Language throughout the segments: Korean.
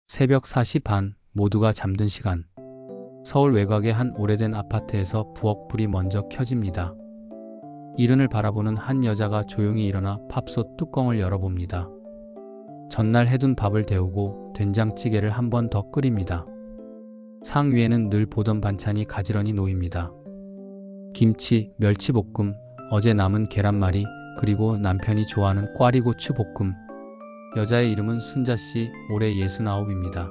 새벽 4시 반, 모두가 잠든 시간. 서울 외곽의 한 오래된 아파트에서 부엌불이 먼저 켜집니다. 이른을 바라보는 한 여자가 조용히 일어나 밥솥 뚜껑을 열어봅니다. 전날 해둔 밥을 데우고 된장찌개를 한 번 더 끓입니다. 상 위에는 늘 보던 반찬이 가지런히 놓입니다. 김치, 멸치볶음, 어제 남은 계란말이, 그리고 남편이 좋아하는 꽈리고추 볶음. 여자의 이름은 순자씨, 올해 69입니다.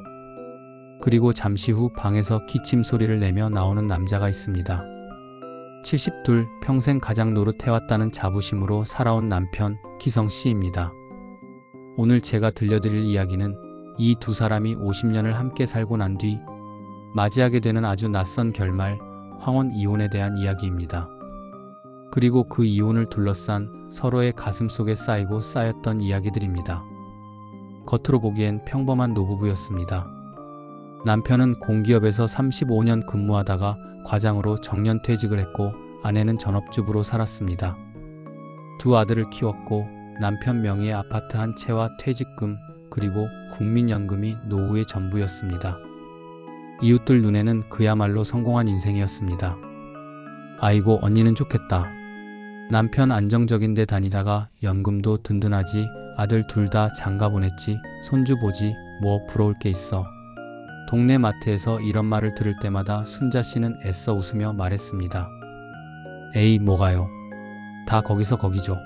그리고 잠시 후 방에서 기침 소리를 내며 나오는 남자가 있습니다. 72, 평생 가장 노릇해왔다는 자부심으로 살아온 남편, 기성씨입니다. 오늘 제가 들려드릴 이야기는 이 두 사람이 50년을 함께 살고 난 뒤 맞이하게 되는 아주 낯선 결말, 황혼 이혼에 대한 이야기입니다. 그리고 그 이혼을 둘러싼 서로의 가슴 속에 쌓이고 쌓였던 이야기들입니다. 겉으로 보기엔 평범한 노부부였습니다. 남편은 공기업에서 35년 근무하다가 과장으로 정년퇴직을 했고 아내는 전업주부로 살았습니다. 두 아들을 키웠고 남편 명의의 아파트 한 채와 퇴직금 그리고 국민연금이 노후의 전부였습니다. 이웃들 눈에는 그야말로 성공한 인생이었습니다. 아이고 언니는 좋겠다. 남편 안정적인 데 다니다가 연금도 든든하지, 아들 둘 다 장가 보냈지, 손주 보지, 뭐 부러울 게 있어. 동네 마트에서 이런 말을 들을 때마다 순자씨는 애써 웃으며 말했습니다. 에이 뭐가요. 다 거기서 거기죠.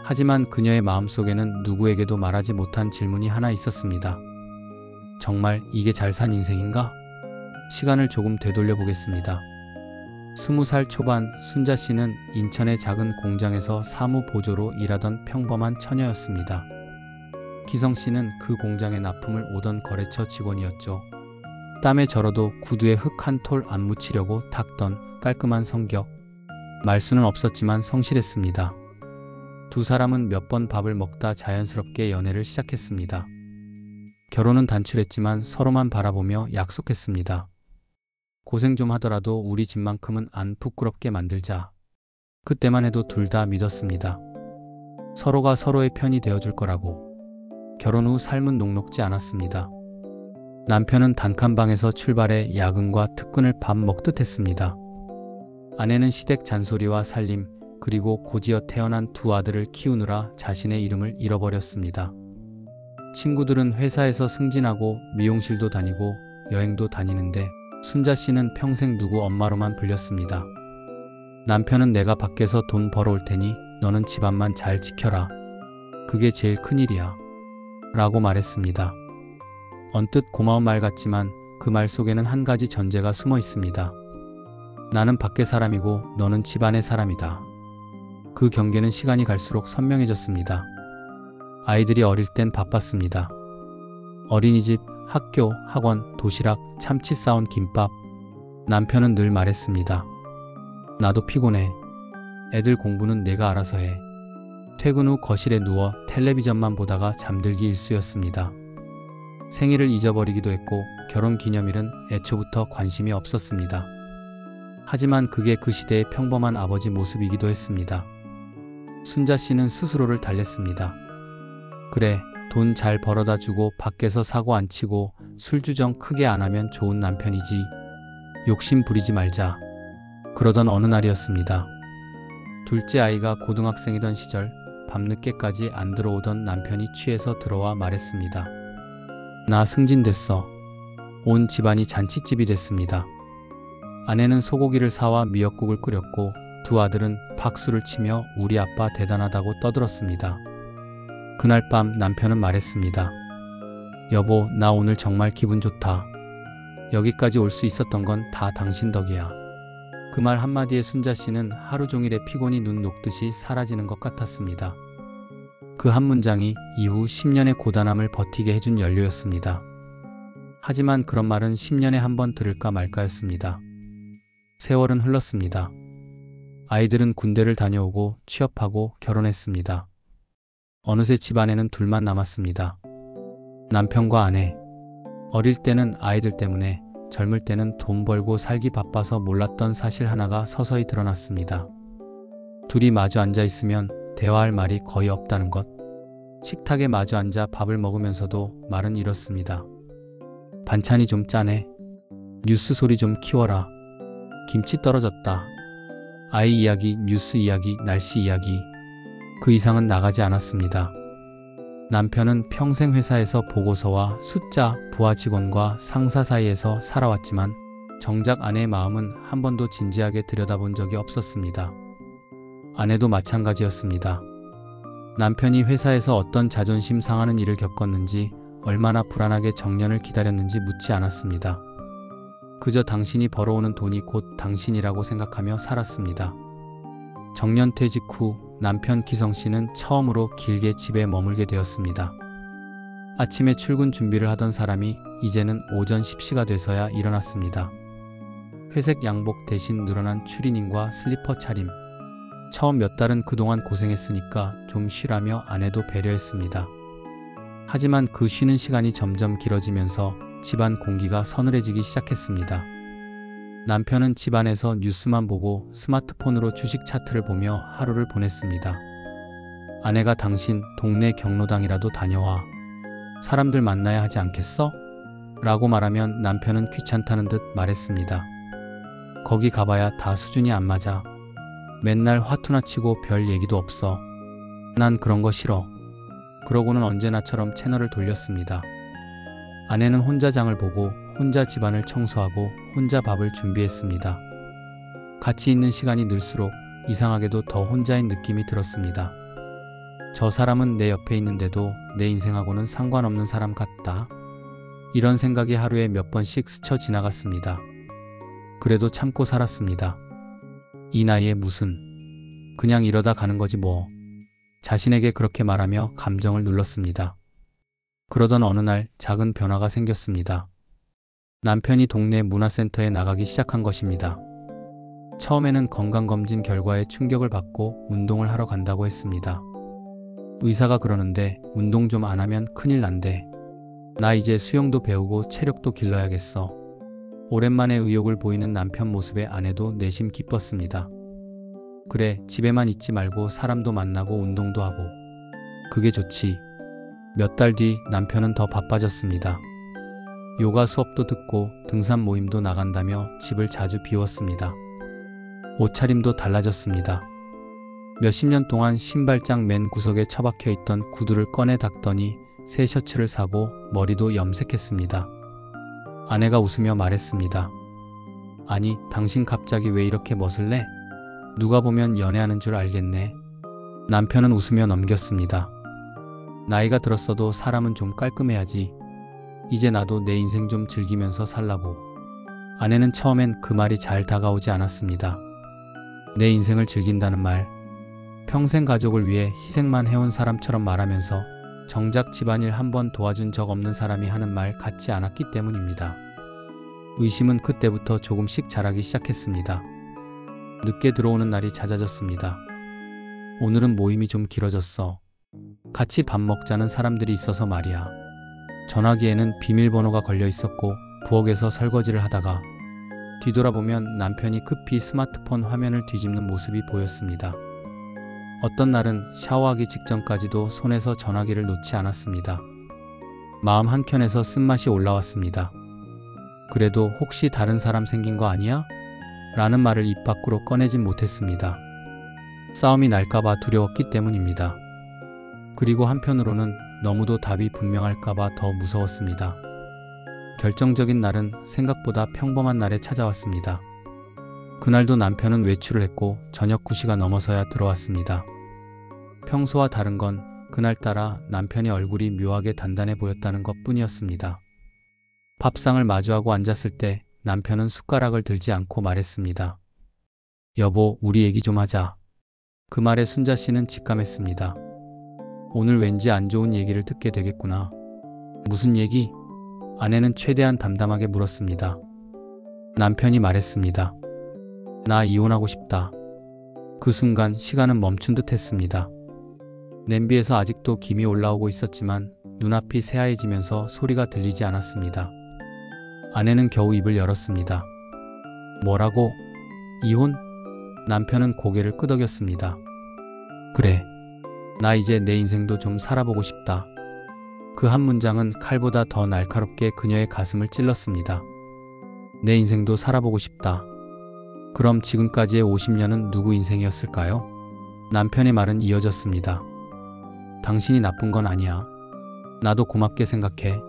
하지만 그녀의 마음속에는 누구에게도 말하지 못한 질문이 하나 있었습니다. 정말 이게 잘 산 인생인가? 시간을 조금 되돌려 보겠습니다. 20살 초반 순자씨는 인천의 작은 공장에서 사무보조로 일하던 평범한 처녀였습니다. 기성씨는 그 공장에 납품을 오던 거래처 직원이었죠. 땀에 절어도 구두에 흙 한 톨 안 묻히려고 닦던 깔끔한 성격. 말수는 없었지만 성실했습니다. 두 사람은 몇 번 밥을 먹다 자연스럽게 연애를 시작했습니다. 결혼은 단출했지만 서로만 바라보며 약속했습니다. 고생 좀 하더라도 우리 집만큼은 안 부끄럽게 만들자. 그때만 해도 둘 다 믿었습니다. 서로가 서로의 편이 되어줄 거라고. 결혼 후 삶은 녹록지 않았습니다. 남편은 단칸방에서 출발해 야근과 특근을 밥 먹듯 했습니다. 아내는 시댁 잔소리와 살림, 그리고 고지어 태어난 두 아들을 키우느라 자신의 이름을 잃어버렸습니다. 친구들은 회사에서 승진하고 미용실도 다니고 여행도 다니는데 순자씨는 평생 누구 엄마로만 불렸습니다. 남편은 내가 밖에서 돈 벌어올 테니 너는 집안만 잘 지켜라. 그게 제일 큰일이야. 라고 말했습니다. 언뜻 고마운 말 같지만 그 말 속에는 한 가지 전제가 숨어 있습니다. 나는 밖의 사람이고 너는 집안의 사람이다. 그 경계는 시간이 갈수록 선명해졌습니다. 아이들이 어릴 땐 바빴습니다. 어린이집, 학교, 학원, 도시락, 참치 싸온 김밥. 남편은 늘 말했습니다. 나도 피곤해. 애들 공부는 내가 알아서 해. 퇴근 후 거실에 누워 텔레비전만 보다가 잠들기 일쑤였습니다. 생일을 잊어버리기도 했고 결혼기념일은 애초부터 관심이 없었습니다. 하지만 그게 그 시대의 평범한 아버지 모습이기도 했습니다. 순자씨는 스스로를 달랬습니다. 그래, 돈 잘 벌어다 주고 밖에서 사고 안 치고 술주정 크게 안 하면 좋은 남편이지. 욕심 부리지 말자. 그러던 어느 날이었습니다. 둘째 아이가 고등학생이던 시절 밤늦게까지 안 들어오던 남편이 취해서 들어와 말했습니다. 나 승진됐어. 온 집안이 잔치집이 됐습니다. 아내는 소고기를 사와 미역국을 끓였고 두 아들은 박수를 치며 우리 아빠 대단하다고 떠들었습니다. 그날 밤 남편은 말했습니다. 여보, 나 오늘 정말 기분 좋다. 여기까지 올 수 있었던 건 다 당신 덕이야. 그 말 한마디에 순자씨는 하루 종일의 피곤이 눈 녹듯이 사라지는 것 같았습니다. 그 한 문장이 이후 10년의 고단함을 버티게 해준 연료였습니다. 하지만 그런 말은 10년에 한 번 들을까 말까였습니다. 세월은 흘렀습니다. 아이들은 군대를 다녀오고 취업하고 결혼했습니다. 어느새 집안에는 둘만 남았습니다. 남편과 아내. 어릴 때는 아이들 때문에, 젊을 때는 돈 벌고 살기 바빠서 몰랐던 사실 하나가 서서히 드러났습니다. 둘이 마주 앉아 있으면 대화할 말이 거의 없다는 것. 식탁에 마주 앉아 밥을 먹으면서도 말은 이렇습니다. 반찬이 좀 짜네. 뉴스 소리 좀 키워라. 김치 떨어졌다. 아이 이야기, 뉴스 이야기, 날씨 이야기. 그 이상은 나가지 않았습니다. 남편은 평생 회사에서 보고서와 숫자, 부하 직원과 상사 사이에서 살아왔지만 정작 아내의 마음은 한 번도 진지하게 들여다본 적이 없었습니다. 아내도 마찬가지였습니다. 남편이 회사에서 어떤 자존심 상하는 일을 겪었는지, 얼마나 불안하게 정년을 기다렸는지 묻지 않았습니다. 그저 당신이 벌어오는 돈이 곧 당신이라고 생각하며 살았습니다. 정년 퇴직 후 남편 기성 씨는 처음으로 길게 집에 머물게 되었습니다. 아침에 출근 준비를 하던 사람이 이제는 오전 10시가 돼서야 일어났습니다. 회색 양복 대신 늘어난 추리닝과 슬리퍼 차림. 처음 몇 달은 그동안 고생했으니까 좀 쉬라며 아내도 배려했습니다. 하지만 그 쉬는 시간이 점점 길어지면서 집안 공기가 서늘해지기 시작했습니다. 남편은 집안에서 뉴스만 보고 스마트폰으로 주식 차트를 보며 하루를 보냈습니다. 아내가 당신 동네 경로당이라도 다녀와. 사람들 만나야 하지 않겠어? 라고 말하면 남편은 귀찮다는 듯 말했습니다. 거기 가봐야 다 수준이 안 맞아. 맨날 화투나 치고 별 얘기도 없어. 난 그런 거 싫어. 그러고는 언제나처럼 채널을 돌렸습니다. 아내는 혼자 장을 보고 혼자 집안을 청소하고 혼자 밥을 준비했습니다. 같이 있는 시간이 늘수록 이상하게도 더 혼자인 느낌이 들었습니다. 저 사람은 내 옆에 있는데도 내 인생하고는 상관없는 사람 같다. 이런 생각이 하루에 몇 번씩 스쳐 지나갔습니다. 그래도 참고 살았습니다. 이 나이에 무슨, 그냥 이러다 가는 거지 뭐. 자신에게 그렇게 말하며 감정을 눌렀습니다. 그러던 어느 날 작은 변화가 생겼습니다. 남편이 동네 문화센터에 나가기 시작한 것입니다. 처음에는 건강검진 결과에 충격을 받고 운동을 하러 간다고 했습니다. 의사가 그러는데 운동 좀 안 하면 큰일 난대. 나 이제 수영도 배우고 체력도 길러야겠어. 오랜만에 의욕을 보이는 남편 모습에 아내도 내심 기뻤습니다. 그래, 집에만 있지 말고 사람도 만나고 운동도 하고. 그게 좋지. 몇 달 뒤 남편은 더 바빠졌습니다. 요가 수업도 듣고 등산 모임도 나간다며 집을 자주 비웠습니다. 옷차림도 달라졌습니다. 몇십 년 동안 신발장 맨 구석에 처박혀 있던 구두를 꺼내 닦더니 새 셔츠를 사고 머리도 염색했습니다. 아내가 웃으며 말했습니다. 아니, 당신 갑자기 왜 이렇게 멋을내? 누가 보면 연애하는 줄 알겠네. 남편은 웃으며 넘겼습니다. 나이가 들었어도 사람은 좀 깔끔해야지. 이제 나도 내 인생 좀 즐기면서 살라고. 아내는 처음엔 그 말이 잘 다가오지 않았습니다. 내 인생을 즐긴다는 말, 평생 가족을 위해 희생만 해온 사람처럼 말하면서 정작 집안일 한 번 도와준 적 없는 사람이 하는 말 같지 않았기 때문입니다. 의심은 그때부터 조금씩 자라기 시작했습니다. 늦게 들어오는 날이 잦아졌습니다. 오늘은 모임이 좀 길어졌어. 같이 밥 먹자는 사람들이 있어서 말이야. 전화기에는 비밀번호가 걸려 있었고 부엌에서 설거지를 하다가 뒤돌아보면 남편이 급히 스마트폰 화면을 뒤집는 모습이 보였습니다. 어떤 날은 샤워하기 직전까지도 손에서 전화기를 놓지 않았습니다. 마음 한켠에서 쓴맛이 올라왔습니다. 그래도 혹시 다른 사람 생긴 거 아니야? 라는 말을 입 밖으로 꺼내진 못했습니다. 싸움이 날까봐 두려웠기 때문입니다. 그리고 한편으로는 너무도 답이 분명할까봐 더 무서웠습니다. 결정적인 날은 생각보다 평범한 날에 찾아왔습니다. 그날도 남편은 외출을 했고 저녁 9시가 넘어서야 들어왔습니다. 평소와 다른 건 그날따라 남편의 얼굴이 묘하게 단단해 보였다는 것뿐이었습니다. 밥상을 마주하고 앉았을 때 남편은 숟가락을 들지 않고 말했습니다. 여보, 우리 얘기 좀 하자. 그 말에 순자 씨는 직감했습니다. 오늘 왠지 안 좋은 얘기를 듣게 되겠구나. 무슨 얘기? 아내는 최대한 담담하게 물었습니다. 남편이 말했습니다. 나 이혼하고 싶다. 그 순간 시간은 멈춘 듯 했습니다. 냄비에서 아직도 김이 올라오고 있었지만 눈앞이 새하얘지면서 소리가 들리지 않았습니다. 아내는 겨우 입을 열었습니다. 뭐라고? 이혼? 남편은 고개를 끄덕였습니다. 그래. 나 이제 내 인생도 좀 살아보고 싶다. 그 한 문장은 칼보다 더 날카롭게 그녀의 가슴을 찔렀습니다. 내 인생도 살아보고 싶다. 그럼 지금까지의 50년은 누구 인생이었을까요? 남편의 말은 이어졌습니다. 당신이 나쁜 건 아니야. 나도 고맙게 생각해.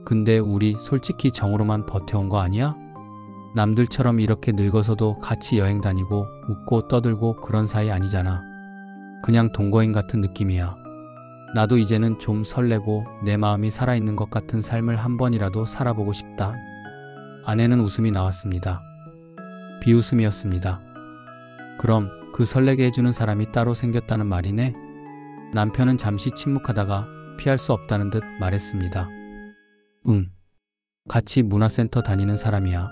근데 우리 솔직히 정으로만 버텨온 거 아니야? 남들처럼 이렇게 늙어서도 같이 여행 다니고 웃고 떠들고 그런 사이 아니잖아. 그냥 동거인 같은 느낌이야. 나도 이제는 좀 설레고 내 마음이 살아있는 것 같은 삶을 한 번이라도 살아보고 싶다. 아내는 웃음이 나왔습니다. 비웃음이었습니다. 그럼 그 설레게 해주는 사람이 따로 생겼다는 말이네? 남편은 잠시 침묵하다가 피할 수 없다는 듯 말했습니다. 응. 같이 문화센터 다니는 사람이야.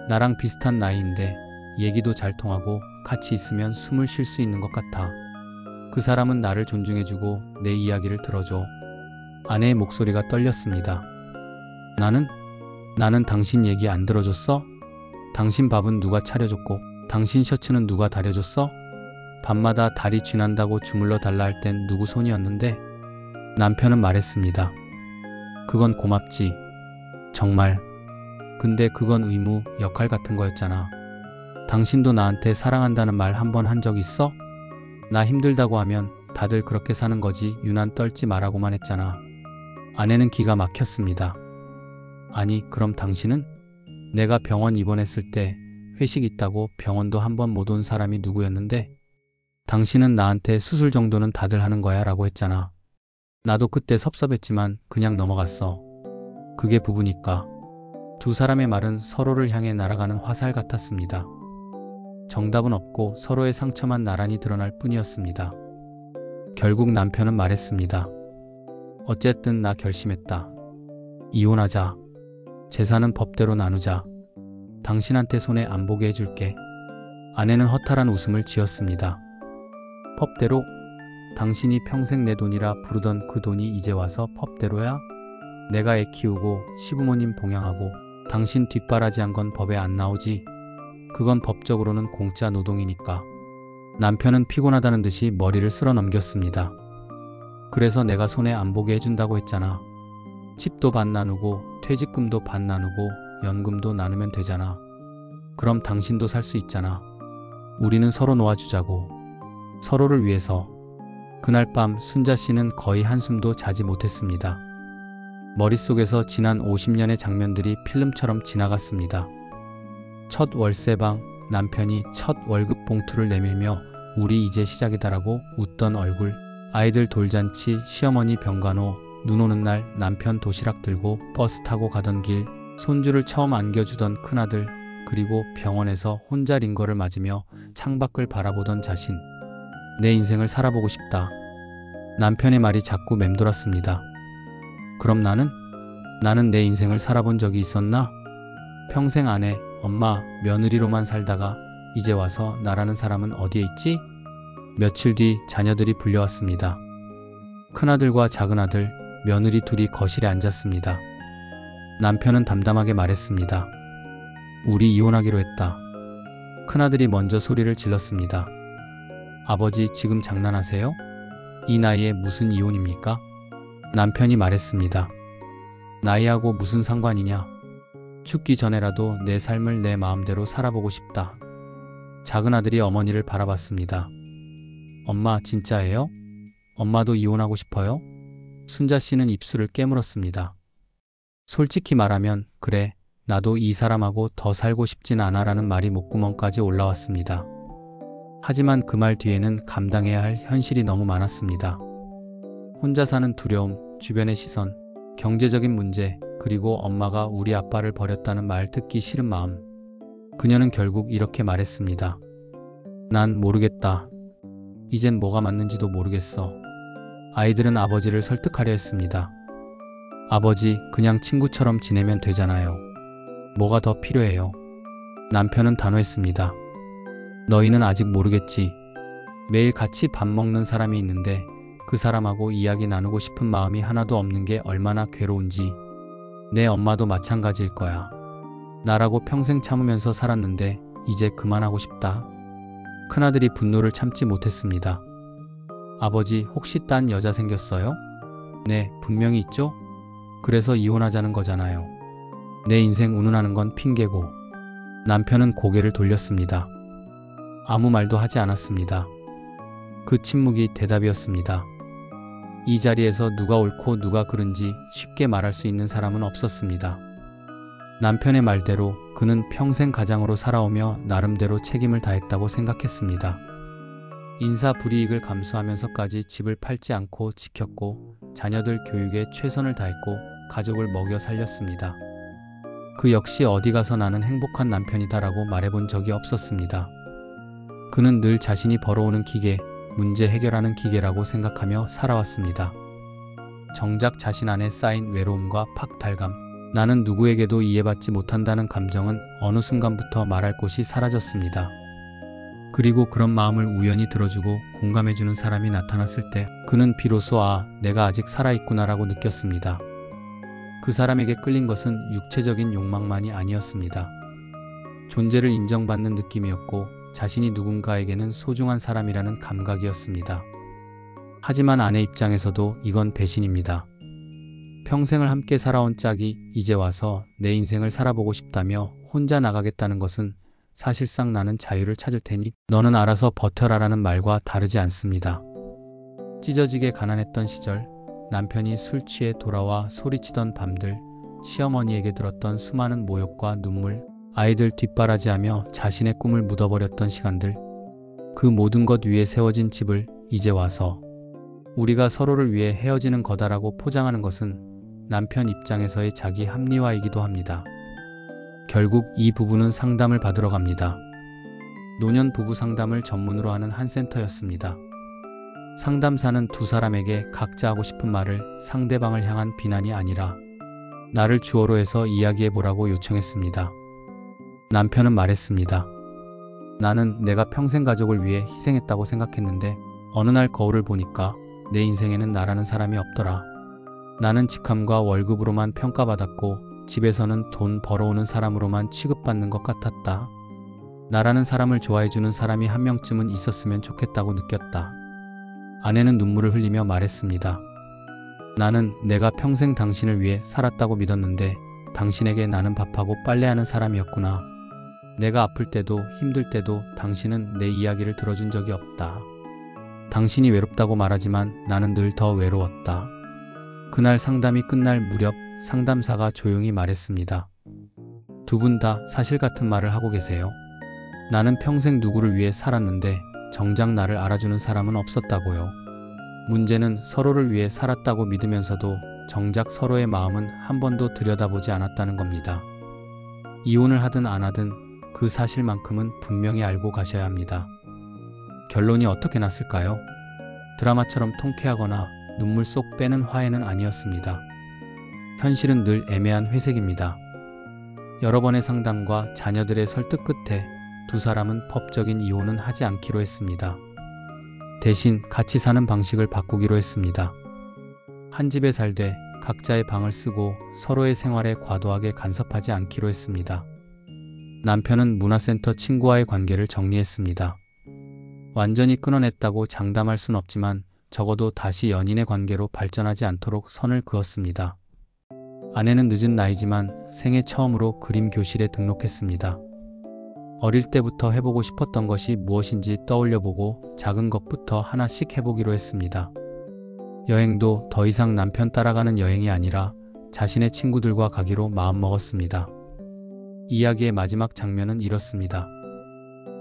나랑 비슷한 나이인데 얘기도 잘 통하고 같이 있으면 숨을 쉴 수 있는 것 같아. 그 사람은 나를 존중해주고 내 이야기를 들어줘. 아내의 목소리가 떨렸습니다. 나는 당신 얘기 안 들어줬어? 당신 밥은 누가 차려줬고 당신 셔츠는 누가 다려줬어? 밤마다 다리 쥐난다고 주물러 달라 할 땐 누구 손이었는데? 남편은 말했습니다. 그건 고맙지. 정말. 근데 그건 의무, 역할 같은 거였잖아. 당신도 나한테 사랑한다는 말 한 번 한 적 있어? 나 힘들다고 하면 다들 그렇게 사는 거지 유난 떨지 말라고만 했잖아. 아내는 기가 막혔습니다. 아니, 그럼 당신은? 내가 병원 입원했을 때 회식 있다고 병원도 한 번 못 온 사람이 누구였는데? 당신은 나한테 수술 정도는 다들 하는 거야 라고 했잖아. 나도 그때 섭섭했지만 그냥 넘어갔어. 그게 부부니까. 두 사람의 말은 서로를 향해 날아가는 화살 같았습니다. 정답은 없고 서로의 상처만 나란히 드러날 뿐이었습니다. 결국 남편은 말했습니다. 어쨌든 나 결심했다. 이혼하자. 재산은 법대로 나누자. 당신한테 손해 안 보게 해줄게. 아내는 허탈한 웃음을 지었습니다. 법대로? 당신이 평생 내 돈이라 부르던 그 돈이 이제 와서 법대로야? 내가 애 키우고 시부모님 봉양하고 당신 뒷바라지한 건 법에 안 나오지. 그건 법적으로는 공짜 노동이니까. 남편은 피곤하다는 듯이 머리를 쓸어 넘겼습니다. 그래서 내가 손해 안 보게 해준다고 했잖아. 집도 반 나누고 퇴직금도 반 나누고 연금도 나누면 되잖아. 그럼 당신도 살 수 있잖아. 우리는 서로 놓아주자고. 서로를 위해서. 그날 밤 순자 씨는 거의 한숨도 자지 못했습니다. 머릿속에서 지난 50년의 장면들이 필름처럼 지나갔습니다. 첫 월세방, 남편이 첫 월급 봉투를 내밀며 우리 이제 시작이다라고 웃던 얼굴, 아이들 돌잔치, 시어머니 병간호, 눈 오는 날 남편 도시락 들고 버스 타고 가던 길, 손주를 처음 안겨주던 큰아들, 그리고 병원에서 혼자 링거를 맞으며 창밖을 바라보던 자신. 내 인생을 살아보고 싶다. 남편의 말이 자꾸 맴돌았습니다. 그럼 나는 내 인생을 살아본 적이 있었나? 평생 아내, 엄마, 며느리로만 살다가 이제 와서 나라는 사람은 어디에 있지? 며칠 뒤 자녀들이 불려왔습니다. 큰아들과 작은아들, 며느리 둘이 거실에 앉았습니다. 남편은 담담하게 말했습니다. 우리 이혼하기로 했다. 큰아들이 먼저 소리를 질렀습니다. 아버지, 지금 장난하세요? 이 나이에 무슨 이혼입니까? 남편이 말했습니다. 나이하고 무슨 상관이냐? 죽기 전에라도 내 삶을 내 마음대로 살아보고 싶다. 작은아들이 어머니를 바라봤습니다. 엄마, 진짜예요? 엄마도 이혼하고 싶어요? 순자 씨는 입술을 깨물었습니다. 솔직히 말하면 그래, 나도 이 사람하고 더 살고 싶진 않아라는 말이 목구멍까지 올라왔습니다. 하지만 그 말 뒤에는 감당해야 할 현실이 너무 많았습니다. 혼자 사는 두려움, 주변의 시선, 경제적인 문제, 그리고 엄마가 우리 아빠를 버렸다는 말 듣기 싫은 마음. 그녀는 결국 이렇게 말했습니다. 난 모르겠다. 이젠 뭐가 맞는지도 모르겠어. 아이들은 아버지를 설득하려 했습니다. 아버지, 그냥 친구처럼 지내면 되잖아요. 뭐가 더 필요해요? 남편은 단호했습니다. 너희는 아직 모르겠지. 매일 같이 밥 먹는 사람이 있는데 그 사람하고 이야기 나누고 싶은 마음이 하나도 없는 게 얼마나 괴로운지. 내 엄마도 마찬가지일 거야. 나라고 평생 참으면서 살았는데 이제 그만하고 싶다. 큰아들이 분노를 참지 못했습니다. 아버지, 혹시 딴 여자 생겼어요? 네, 분명히 있죠? 그래서 이혼하자는 거잖아요. 내 인생 운운하는 건 핑계고. 남편은 고개를 돌렸습니다. 아무 말도 하지 않았습니다. 그 침묵이 대답이었습니다. 이 자리에서 누가 옳고 누가 그른지 쉽게 말할 수 있는 사람은 없었습니다. 남편의 말대로 그는 평생 가장으로 살아오며 나름대로 책임을 다했다고 생각했습니다. 인사 불이익을 감수하면서까지 집을 팔지 않고 지켰고 자녀들 교육에 최선을 다했고 가족을 먹여 살렸습니다. 그 역시 어디 가서 나는 행복한 남편이다라고 말해본 적이 없었습니다. 그는 늘 자신이 벌어오는 기계, 문제 해결하는 기계라고 생각하며 살아왔습니다. 정작 자신 안에 쌓인 외로움과 박탈감, 나는 누구에게도 이해받지 못한다는 감정은 어느 순간부터 말할 곳이 사라졌습니다. 그리고 그런 마음을 우연히 들어주고 공감해주는 사람이 나타났을 때 그는 비로소 내가 아직 살아있구나라고 느꼈습니다. 그 사람에게 끌린 것은 육체적인 욕망만이 아니었습니다. 존재를 인정받는 느낌이었고 자신이 누군가에게는 소중한 사람이라는 감각이었습니다. 하지만 아내 입장에서도 이건 배신입니다. 평생을 함께 살아온 짝이 이제 와서 내 인생을 살아보고 싶다며 혼자 나가겠다는 것은 사실상 나는 자유를 찾을 테니 너는 알아서 버텨라라는 말과 다르지 않습니다. 찢어지게 가난했던 시절, 남편이 술 취해 돌아와 소리치던 밤들, 시어머니에게 들었던 수많은 모욕과 눈물, 아이들 뒷바라지하며 자신의 꿈을 묻어버렸던 시간들, 그 모든 것 위에 세워진 집을 이제 와서 우리가 서로를 위해 헤어지는 거다라고 포장하는 것은 남편 입장에서의 자기 합리화이기도 합니다. 결국 이 부부는 상담을 받으러 갑니다. 노년 부부 상담을 전문으로 하는 한 센터였습니다. 상담사는 두 사람에게 각자 하고 싶은 말을 상대방을 향한 비난이 아니라 나를 주어로 해서 이야기해보라고 요청했습니다. 남편은 말했습니다. 나는 내가 평생 가족을 위해 희생했다고 생각했는데 어느 날 거울을 보니까 내 인생에는 나라는 사람이 없더라. 나는 직함과 월급으로만 평가받았고 집에서는 돈 벌어오는 사람으로만 취급받는 것 같았다. 나라는 사람을 좋아해주는 사람이 한 명쯤은 있었으면 좋겠다고 느꼈다. 아내는 눈물을 흘리며 말했습니다. 나는 내가 평생 당신을 위해 살았다고 믿었는데 당신에게 나는 밥하고 빨래하는 사람이었구나. 내가 아플 때도 힘들 때도 당신은 내 이야기를 들어준 적이 없다. 당신이 외롭다고 말하지만 나는 늘 더 외로웠다. 그날 상담이 끝날 무렵 상담사가 조용히 말했습니다. 두 분 다 사실 같은 말을 하고 계세요. 나는 평생 누구를 위해 살았는데 정작 나를 알아주는 사람은 없었다고요. 문제는 서로를 위해 살았다고 믿으면서도 정작 서로의 마음은 한 번도 들여다보지 않았다는 겁니다. 이혼을 하든 안 하든 그 사실만큼은 분명히 알고 가셔야 합니다. 결론이 어떻게 났을까요? 드라마처럼 통쾌하거나 눈물 쏙 빼는 화해는 아니었습니다. 현실은 늘 애매한 회색입니다. 여러 번의 상담과 자녀들의 설득 끝에 두 사람은 법적인 이혼은 하지 않기로 했습니다. 대신 같이 사는 방식을 바꾸기로 했습니다. 한 집에 살되 각자의 방을 쓰고 서로의 생활에 과도하게 간섭하지 않기로 했습니다. 남편은 문화센터 친구와의 관계를 정리했습니다. 완전히 끊어냈다고 장담할 순 없지만 적어도 다시 연인의 관계로 발전하지 않도록 선을 그었습니다. 아내는 늦은 나이지만 생애 처음으로 그림 교실에 등록했습니다. 어릴 때부터 해보고 싶었던 것이 무엇인지 떠올려보고 작은 것부터 하나씩 해보기로 했습니다. 여행도 더 이상 남편 따라가는 여행이 아니라 자신의 친구들과 가기로 마음먹었습니다. 이야기의 마지막 장면은 이렇습니다.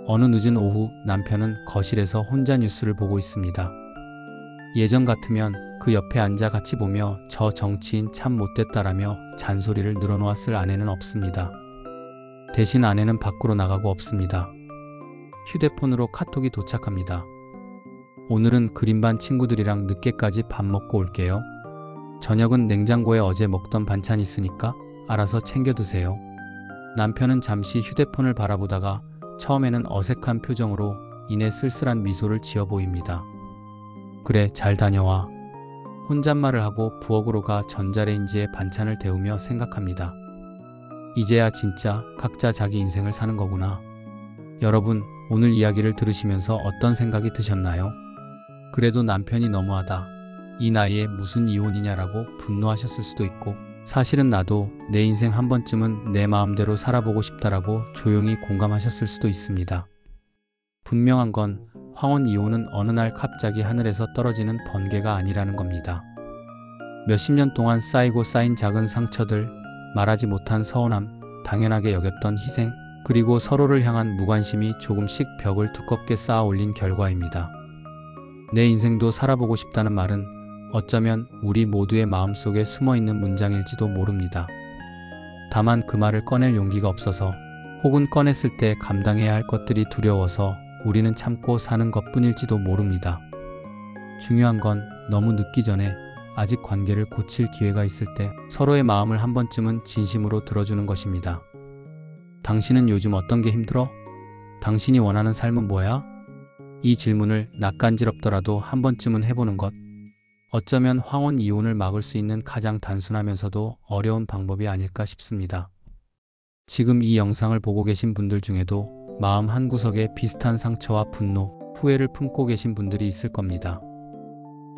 어느 늦은 오후 남편은 거실에서 혼자 뉴스를 보고 있습니다. 예전 같으면 그 옆에 앉아 같이 보며 저 정치인 참 못됐다라며 잔소리를 늘어놓았을 아내는 없습니다. 대신 아내는 밖으로 나가고 없습니다. 휴대폰으로 카톡이 도착합니다. 오늘은 그림반 친구들이랑 늦게까지 밥 먹고 올게요. 저녁은 냉장고에 어제 먹던 반찬 있으니까 알아서 챙겨 드세요. 남편은 잠시 휴대폰을 바라보다가 처음에는 어색한 표정으로 이내 쓸쓸한 미소를 지어 보입니다. 그래, 잘 다녀와. 혼잣말을 하고 부엌으로 가 전자레인지에 반찬을 데우며 생각합니다. 이제야 진짜 각자 자기 인생을 사는 거구나. 여러분, 오늘 이야기를 들으시면서 어떤 생각이 드셨나요? 그래도 남편이 너무하다. 이 나이에 무슨 이혼이냐라고 분노하셨을 수도 있고, 사실은 나도 내 인생 한 번쯤은 내 마음대로 살아보고 싶다라고 조용히 공감하셨을 수도 있습니다. 분명한 건 황혼 이혼은 어느 날 갑자기 하늘에서 떨어지는 번개가 아니라는 겁니다. 몇십 년 동안 쌓이고 쌓인 작은 상처들, 말하지 못한 서운함, 당연하게 여겼던 희생, 그리고 서로를 향한 무관심이 조금씩 벽을 두껍게 쌓아 올린 결과입니다. 내 인생도 살아보고 싶다는 말은 어쩌면 우리 모두의 마음속에 숨어있는 문장일지도 모릅니다. 다만 그 말을 꺼낼 용기가 없어서, 혹은 꺼냈을 때 감당해야 할 것들이 두려워서 우리는 참고 사는 것뿐일지도 모릅니다. 중요한 건 너무 늦기 전에, 아직 관계를 고칠 기회가 있을 때 서로의 마음을 한 번쯤은 진심으로 들어주는 것입니다. 당신은 요즘 어떤 게 힘들어? 당신이 원하는 삶은 뭐야? 이 질문을 낯간지럽더라도 한 번쯤은 해보는 것. 어쩌면 황혼 이혼을 막을 수 있는 가장 단순하면서도 어려운 방법이 아닐까 싶습니다. 지금 이 영상을 보고 계신 분들 중에도 마음 한구석에 비슷한 상처와 분노, 후회를 품고 계신 분들이 있을 겁니다.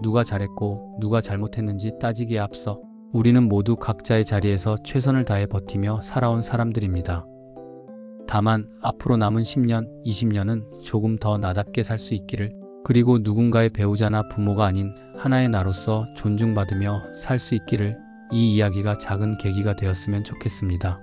누가 잘했고 누가 잘못했는지 따지기에 앞서 우리는 모두 각자의 자리에서 최선을 다해 버티며 살아온 사람들입니다. 다만 앞으로 남은 10년, 20년은 조금 더 나답게 살 수 있기를, 그리고 누군가의 배우자나 부모가 아닌 하나의 나로서 존중받으며 살 수 있기를, 이 이야기가 작은 계기가 되었으면 좋겠습니다.